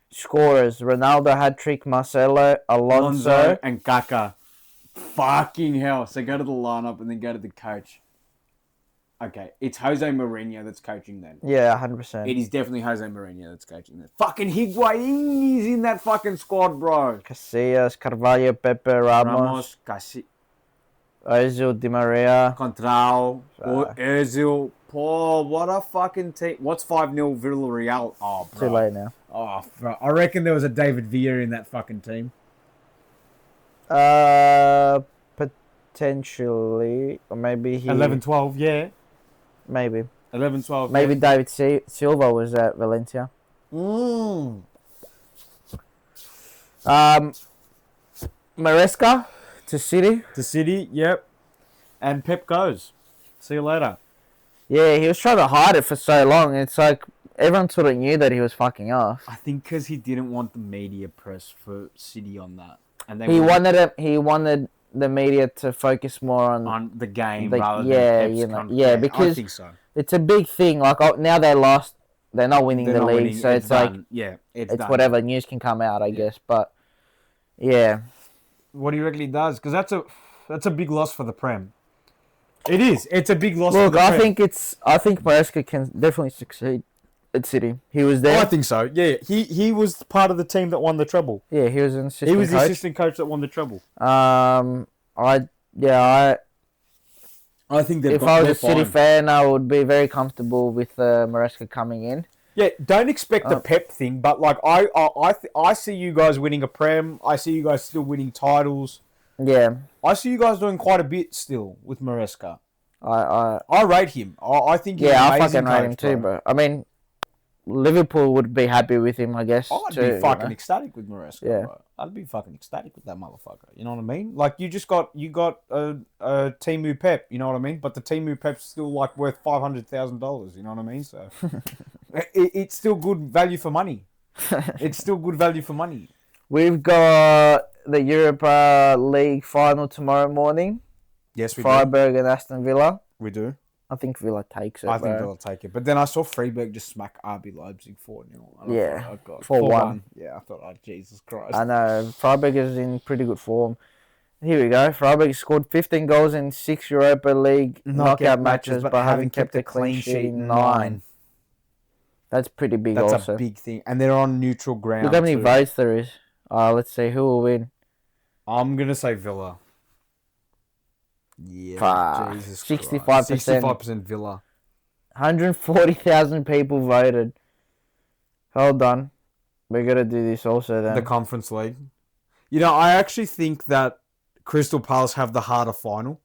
Scorers: Ronaldo hat-trick, Marcelo, Alonso, and Kaká. Fucking hell. So go to the lineup and then go to the coach. Okay, it's Jose Mourinho that's coaching then. Yeah, 100%. It is definitely Jose Mourinho that's coaching then. Fucking Higuain is in that fucking squad, bro. Casillas, Carvalho, Pepe, Ramos, Ozil, Di Maria, Contrao, Ozil. Paul, what a fucking team. What's 5-0 Villarreal? Oh, bro. Too late now. Oh, bro. I reckon there was a David Villa in that fucking team. Potentially. Or maybe he... 11-12, yeah. Maybe. 11-12, maybe yeah. David Silva was at Valencia. Maresca to City. To City, yep. And Pep goes. See you later. Yeah, he was trying to hide it for so long. It's like everyone sort of knew that he was fucking off. I think because he didn't want the media press for City on that. And He wanted the media to focus more on the game rather than Pep's contract. because I think so. It's a big thing. Like now they lost, they're not winning the league, winning. so it's like it's done. whatever news can come out, I guess. But yeah, what do you reckon he does? Because that's a big loss for the Prem. It is. It's a big loss. Look, for the Prem. I think Maresca can definitely succeed at City. He was there. I think so. Yeah, he was part of the team that won the treble. Yeah, he was an assistant. He was coach. the assistant coach that won the treble. I think if I was a City fan, I would be very comfortable with Maresca coming in. Yeah, don't expect the Pep thing, but like I see you guys winning a Prem. I see you guys still winning titles. Yeah, I see you guys doing quite a bit still with Maresca. I rate him. I think he's I amazing fucking rate him too, bro. I mean, Liverpool would be happy with him, I guess. I'd be fucking ecstatic with Maresca, yeah. bro. I'd be fucking ecstatic with that motherfucker. You know what I mean? Like you got a Timu Pep. You know what I mean? But the Timu Pep's still like worth $500,000. You know what I mean? So it's still good value for money. It's still good value for money. We've got the Europa League final tomorrow morning. Yes, we Freiburg and Aston Villa. We do. I think Villa takes it. I think Villa take it. But then I saw Freiburg just smack RB Leipzig 4-0. Yeah, 4-1. Yeah, I thought, oh, Jesus Christ. I know. Freiburg is in pretty good form. Here we go. Freiburg scored 15 goals in 6 Europa League knockout matches, but having kept a clean sheet in 9. That's pretty big. That's a big thing. And they're on neutral ground. Look how many votes there is. Let's see who will win. I'm going to say Villa. Yeah, Jesus 65%. Christ. 65% Villa. 140,000 people voted. Hold on. We're going to do this also then. The Conference League. You know, I actually think that Crystal Palace have the harder final.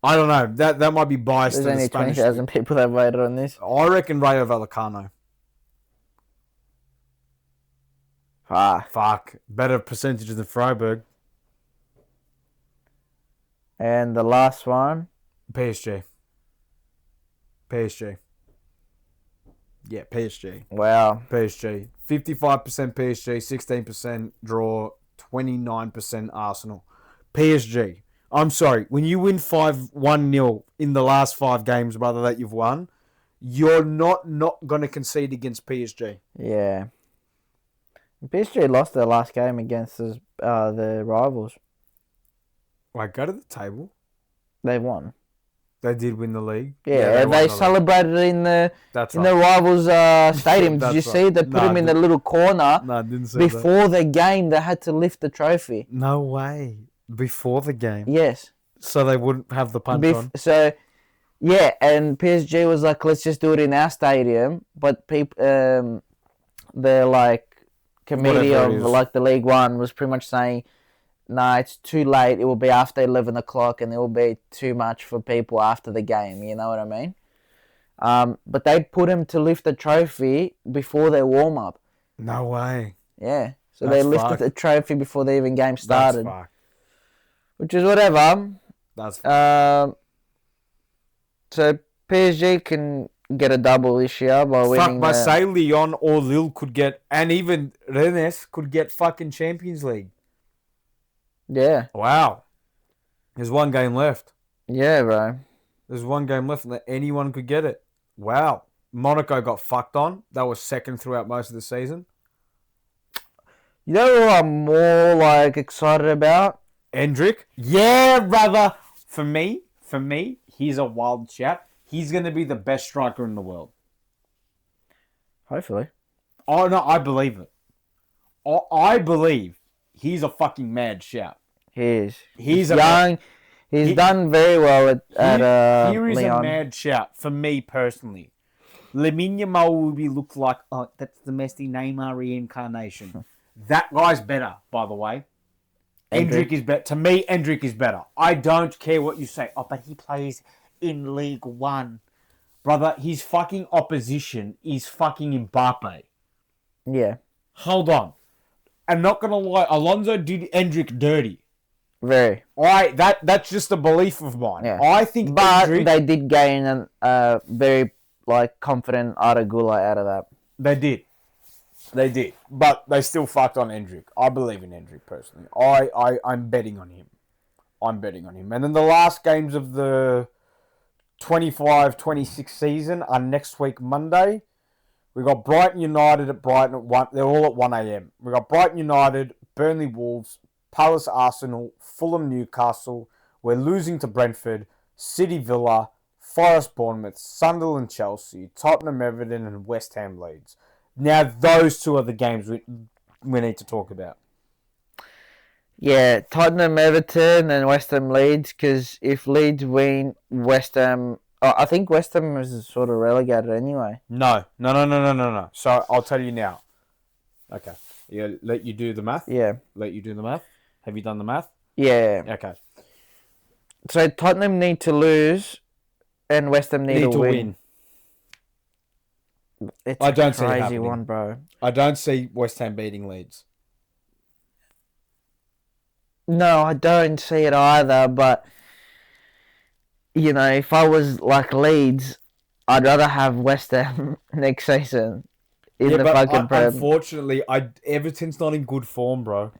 I don't know. That might be biased There's to the only Spanish 20,000 league. people that voted on this. I reckon Rayo Vallecano. Fuck. Better percentages than Freiburg. And the last one. PSG. Yeah, PSG. Wow. PSG. 55% PSG, 16% draw, 29% Arsenal. PSG. I'm sorry. When you win 1-0 in the last 5 games, brother, that you've won, you're not going to concede against PSG. Yeah. PSG lost their last game against the rivals. Wait, go to the table. They won. They did win the league. Yeah, they celebrated in the rivals' stadium. Did you see? They put him in the little corner. No, I didn't see before the game, they had to lift the trophy. No way. Before the game? Yes. So they wouldn't have the punch on? So, yeah, and PSG was like, let's just do it in our stadium. But the committee of the League One was pretty much saying, no, it's too late. It will be after 11 o'clock and it will be too much for people after the game. You know what I mean? But they put him to lift the trophy before their warm-up. No way. Yeah. So they lifted the trophy before the even game started. That's fucked. Which is whatever. That's fucked. So PSG can get a double this year by winning. Fuck, say Lyon or Lille could get, and even Rennes could get fucking Champions League. Yeah. Wow. There's 1 game left. Yeah, bro. There's 1 game left and anyone could get it. Wow. Monaco got fucked on. That was second throughout most of the season. You know who I'm more excited about? Endrick. Yeah, brother. For me, he's a wild shout. He's going to be the best striker in the world. Hopefully. Oh, no, I believe it. I believe he's a fucking mad shout. He is. He's young. He's done very well at Here is Lyon. a mad shout for me personally. Lamine Yamal will be looked like, that's the Messi Neymar reincarnation. That guy's better, by the way. Endrick is better. To me, Endrick is better. I don't care what you say. Oh, but he plays in League One. Brother, his fucking opposition is fucking Mbappe. Yeah. Hold on. I'm not going to lie. Alonso did Endrick dirty. Very. That's just a belief of mine. Yeah. I think they did gain a very confident Aragula out of that. They did. But they still fucked on Endrick. I believe in Endrick personally. I'm betting on him. And then the last games of the 25-26 season are next week Monday. We've got Brighton United at Brighton at 1. They're all at 1 a.m. We've got Brighton United, Burnley Wolves, Palace Arsenal, Fulham Newcastle. We're losing to Brentford, City Villa, Forest Bournemouth, Sunderland Chelsea, Tottenham Everton, and West Ham Leeds. Now, those 2 are the games we need to talk about. Yeah, Tottenham Everton and West Ham Leeds, because if Leeds win, West Ham... Oh, I think West Ham is sort of relegated anyway. No. So, I'll tell you now. Okay. Let you do the math? Yeah. Let you do the math? Have you done the math? Yeah. Okay. So, Tottenham need to lose and West Ham need to win. It's I don't see a it crazy happening. one, bro. I don't see West Ham beating Leeds. No, I don't see it either, but... You know, if I was like Leeds, I'd rather have West Ham next season in the fucking Prem. Unfortunately, Everton's not in good form, bro.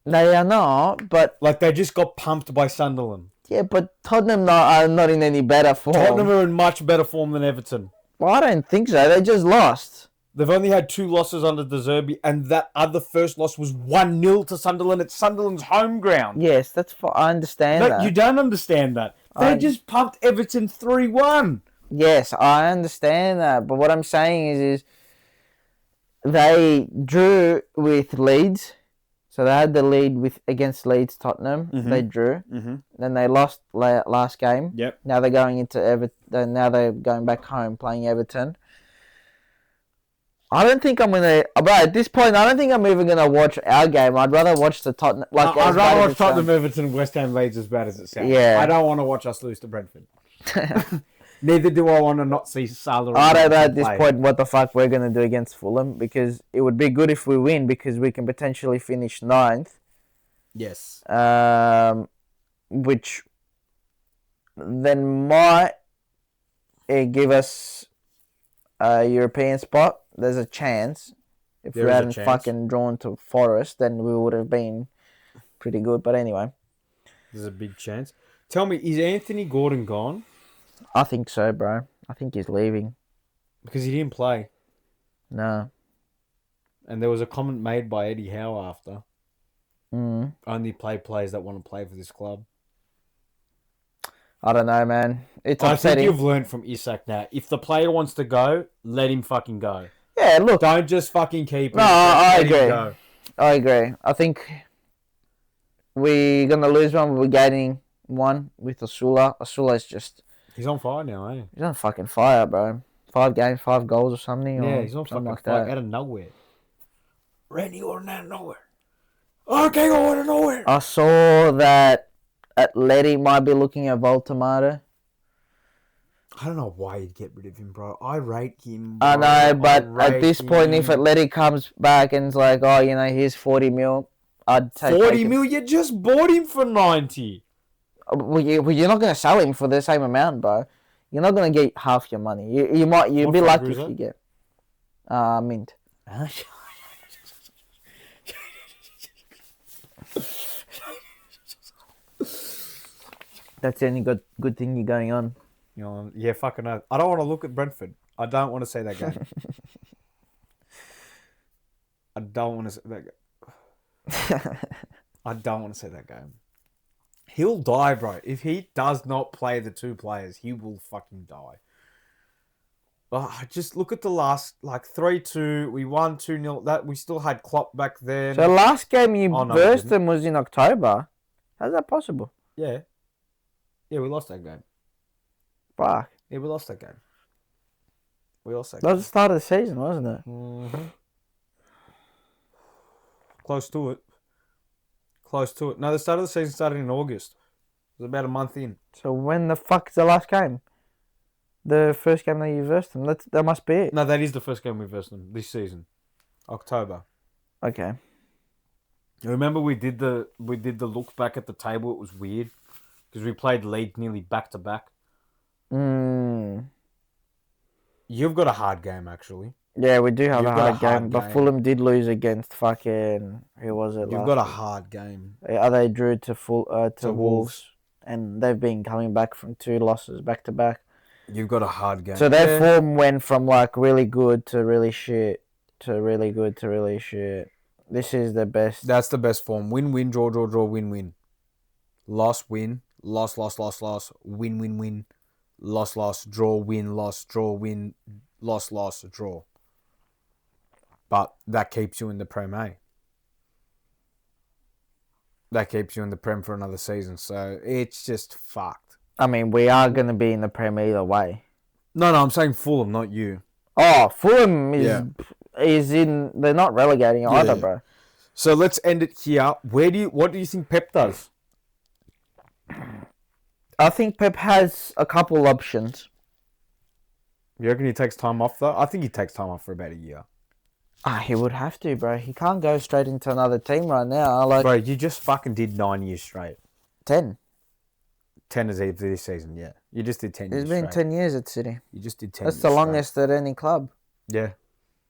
They are not, but... They just got pumped by Sunderland. Yeah, but Tottenham are not in any better form. Tottenham are in much better form than Everton. Well, I don't think so. They just lost. They've only had 2 losses under De Zerbi, and that other first loss was 1-0 to Sunderland at Sunderland's home ground. Yes, I understand that. You don't understand that. They just pumped Everton 3-1. Yes, I understand that. But what I'm saying is they drew with Leeds. So So they had the lead against Leeds, Tottenham. Mhm. They drew. Mm-hmm. Then they lost last game. Yep. Now they're going into Everton. Now they're going back home playing Everton. I don't think I'm gonna. But at this point, I don't think I'm even gonna watch our game. I'd rather watch the Tottenham. Like I'd rather watch Tottenham, Everton, West Ham, Leeds as bad as it sounds. Yeah. I don't want to watch us lose to Brentford. Neither do I want to not see Salah. I don't know at this point what the fuck we're gonna do against Fulham, because it would be good if we win, because we can potentially finish 9th. Yes. Which then might give us a European spot. There's a chance. If we hadn't fucking drawn to Forest, then we would have been pretty good. But anyway. There's a big chance. Tell me, is Anthony Gordon gone? I think so, bro. I think he's leaving. Because he didn't play. No. And there was a comment made by Eddie Howe after. Mm. Only play players that want to play for this club. I don't know, man. It's I upsetting. think you've learned from Isak now. If the player wants to go, let him fucking go. Yeah, look. Don't just fucking keep him. No, I agree. Go. I agree. I think we're going to lose one, but we're gaining one with Asula. Asula is just... He's on fire now, eh? He's on fucking fire, bro. 5 games, 5 goals or something. Yeah, or he's on fucking like fire that. out of nowhere. Randy Orton out of nowhere. Okay, go out of nowhere. I saw that Atleti might be looking at Voltamata. I don't know why you'd get rid of him, bro. I rate him. I know, but at this point, if Atleti comes back and is like, oh, you know, here's 40 mil, I'd take 40 mil? You just bought him for 90. Well, you're not going to sell him for the same amount, bro. You're not going to get half your money. You'd be lucky if you get Mint. That's the only good thing you're going on. You know, yeah, fucking hell. I don't want to look at Brentford. I don't want to see that game. I don't want to see that game. I don't want to see that game. He'll die, bro. If he does not play the 2 players, he will fucking die. Just look at the last, 3-2. We won 2-0. That we still had Klopp back then. So last game you versed them was in October. How's that possible? Yeah. Yeah, we lost that game. Fuck. Yeah, we lost that game. That was the start of the season, wasn't it? Mm-hmm. Close to it. No, the start of the season started in August. It was about a month in. So when the fuck is the last game? The first game that you versed them? That must be it. No, that is the first game we versed them this season. October. Okay. Remember we did the look back at the table. It was weird because we played Leeds nearly back to back. You've got a hard game, actually. Yeah, we do have a hard game, but Fulham did lose against fucking... Who was it? You've got a hard game. They drew to Wolves, and they've been coming back from 2 losses back to back. You've got a hard game. So their form went from really good to really shit to really good to really shit. This is the best. That's the best form. Win, win, draw, draw, draw, win, win. Loss, win. Loss, loss, loss, loss. Win, win, win. Loss, loss, draw, win, loss, draw, win, loss, loss, draw. But that keeps you in the Prem, eh? That keeps you in the Prem for another season. So it's just fucked. I mean, we are going to be in the Prem either way. No, I'm saying Fulham, not you. Oh, Fulham is in... They're not relegating either, bro. So let's end it here. What do you think Pep does? I think Pep has a couple options. You reckon he takes time off, though? I think he takes time off for about a year. He would have to, bro. He can't go straight into another team right now. Bro, you just fucking did 9 years straight. 10. 10 is this season, yeah. You just did 10 years straight. It's been 10 years at City. You just did 10 That's years the longest at any club. Yeah.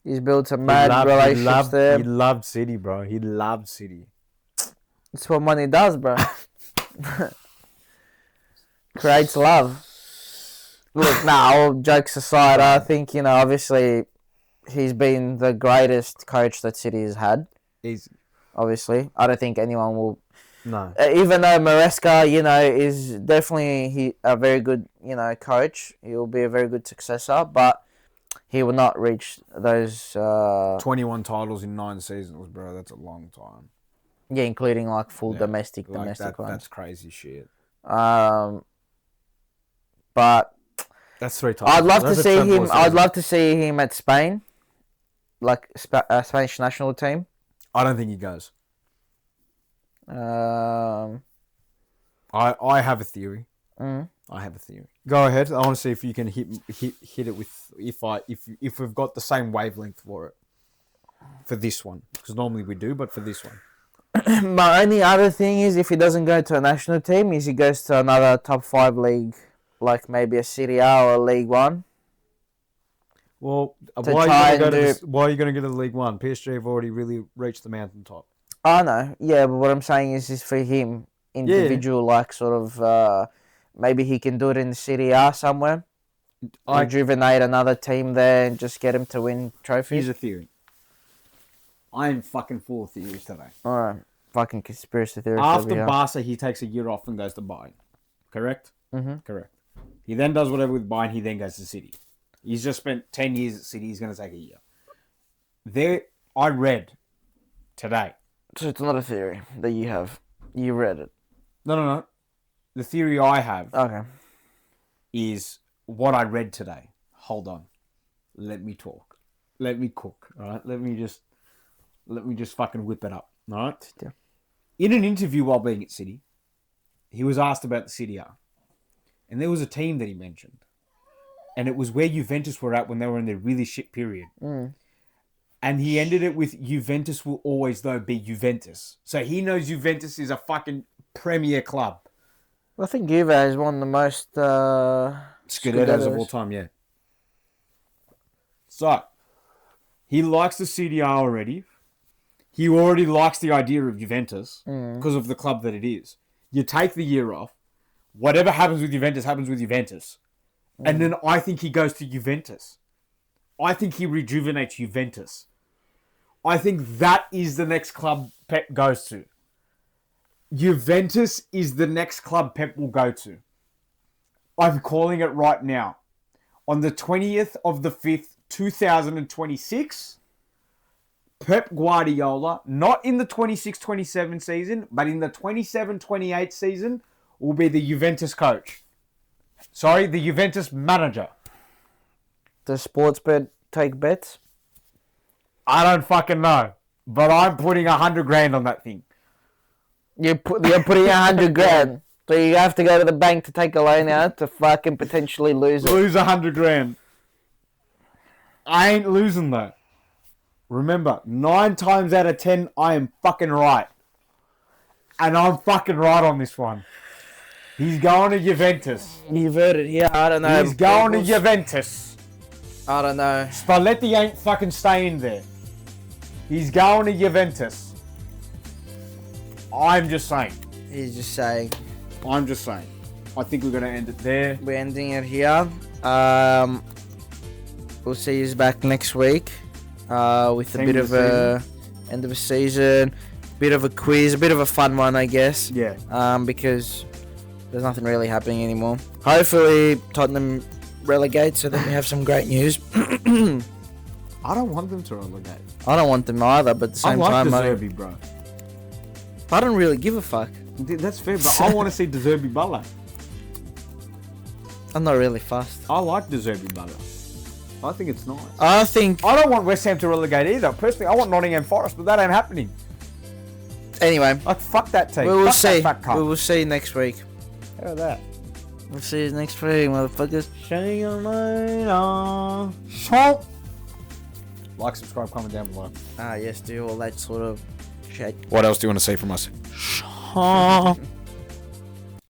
He's built some mad relationships there. He loved City, bro. He loved City. That's what money does, bro. Creates love. Look, all jokes aside, I think, obviously, he's been the greatest coach that City has had. Obviously. I don't think anyone will... No. Even though Maresca, is definitely a very good, coach. He will be a very good successor, but he will not reach those... 21 titles in 9 seasons, bro. That's a long time. Yeah, including like full Yeah, domestic Like ones. that's crazy shit. But That's 3 I'd titles. love to That's a see Trent him. Boyd I'd season. love to see him at Spain, like Spanish national team. I don't think he goes. Um, I have a theory. mm. I have a theory. Go ahead. I want to see if you can hit it with if we've got the same wavelength for it for this one, because normally we do, but for this one. My only other thing is if he doesn't go to a national team, is he goes to another top 5 league, like maybe a Serie A or a League One. Well, To why try are you going to and go to do- this, why are you going to go to League One? PSG have already really reached the mountaintop. I know, yeah, but what I'm saying is for him, individual, like sort of, maybe he can do it in the Serie A somewhere, rejuvenate another team there, and just get him to win trophies. Here's a theory. I am fucking full of theories today. All right, fucking conspiracy theorist. After Barca, he takes a year off and goes to Bayern. Correct? Mm-hmm. Correct. He then does whatever with Bayern. He then goes to City. He's just spent 10 years at City. He's going to take a year. I read today. So it's not a theory that you have. You read it. No. The theory I have Okay. is what I read today. Hold on. Let me talk. Let me cook. All right. Let me just fucking whip it up. All right. Yeah. In an interview while being at City, he was asked about the City A. And there was a team that he mentioned. And it was where Juventus were at when they were in their really shit period. Mm. And he ended it with Juventus will always, though, be Juventus. So he knows Juventus is a fucking premier club. I think Juve has one of the most Scudettos of all time, yeah. So, he likes the CDR already. He already likes the idea of Juventus because of the club that it is. You take the year off. Whatever happens with Juventus happens with Juventus. And then I think he goes to Juventus. I think he rejuvenates Juventus. I think that is the next club Pep goes to. Juventus is the next club Pep will go to. I'm calling it right now. On the 20th of the 5th, 2026, Pep Guardiola, not in the 26-27 season, but in the 27-28 season, will be the Juventus coach. Sorry, the Juventus manager. Does Sportsbet take bets? I don't fucking know. But I'm putting 100 grand on that thing. You're putting 100 grand. So you have to go to the bank to take a loan out to fucking potentially lose it. Lose 100 grand. I ain't losing though. Remember, 9 times out of 10, I am fucking right. And I'm fucking right on this one. He's going to Juventus. You've heard it here. I don't know. He's going to Juventus. I don't know. Spalletti ain't fucking staying there. He's going to Juventus. I'm just saying. He's just saying. I'm just saying. I think we're going to end it there. We're ending it here. We'll see you back next week with a bit of a end of a season, bit of a quiz, a bit of a fun one, I guess. Yeah. Because there's nothing really happening anymore. Hopefully Tottenham relegate so that we have some great news. I don't want them to relegate. I don't want them either, but at the same time, I like De Zerbi, bro. I don't really give a fuck. That's fair, but I want to see De Zerbi Balla. I'm not really fussed. I like De Zerbi Balla. I think it's nice. I think... I don't want West Ham to relegate either. Personally, I want Nottingham Forest, but that ain't happening. Anyway. Like, fuck that team. We will fuck see. That fat cunt. We will see next week. How about that? We'll see you next week, motherfuckers. See you later. Shop. Like, subscribe, comment down below. Yes, do all that sort of shit. What else do you want to see from us? Shop.